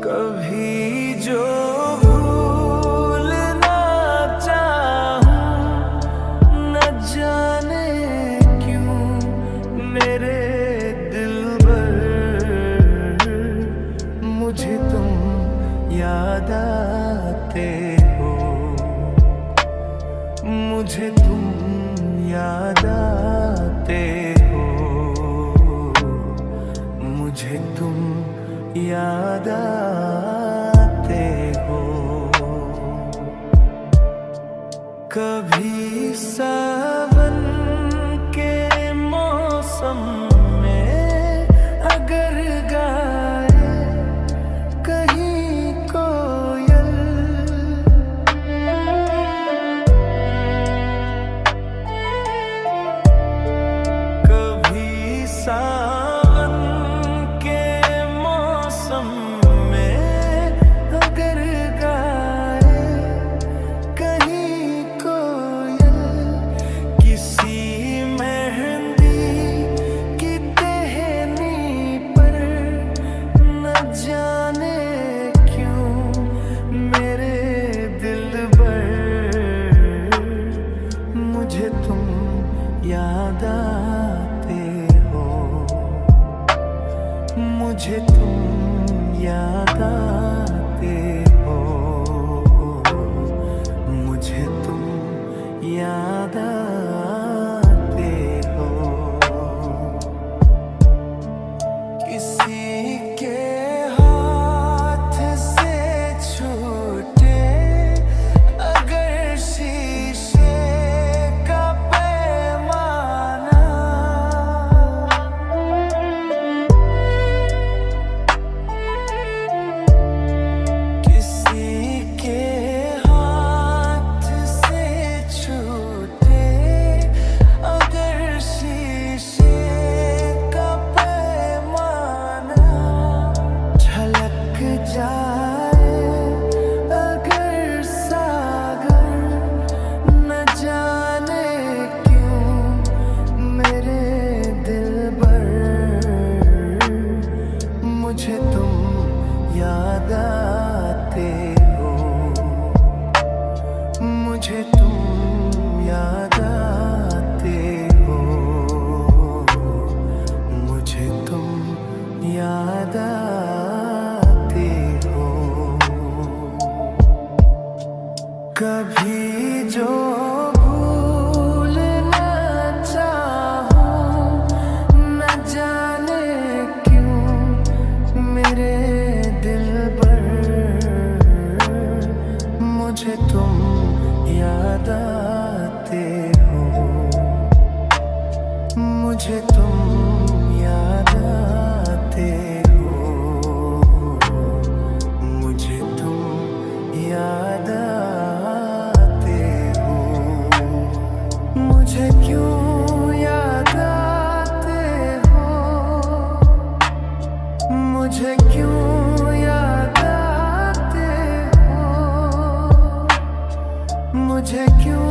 कभी जो भूलना चाहूं, न जाने क्यों मेरे दिलबर, मुझे तुम याद आते हो, मुझे तुम याद आते हो, मुझे तुम याद आते हो। कभी सावन के मौसम में अगर गाए कहीं कोयल, कभी सावन के मौसम में अगर गाए कहीं कोयल, किसी मेहंदी की टहनी पर, न जाने क्यों मेरे दिलबर, मुझे तुम याद आते हो, मुझे तुम याद आते हो, मुझे तुम याद आते हो। किसी के हाथ से छूटे अगर शीशे का पैमाना, किसी के हाथ से छूटे अगर शीशे का पैमाना, छलक जाए अगर सागर, न जाने क्यों मेरे दिलबर, मुझे तुम याद आते हो, मुझे तुम याद आते हो, मुझे तुम याद आते हो। कभी जो भूलना चाहूं, न जाने क्यों मेरे दिलबर, मुझे तुम याद आते हो, मुझे तुम याद आते हो, मुझे तुम याद आते हो। मुझे क्यों याद आते हो, मुझे क्यों याद आते हो, मुझे क्यों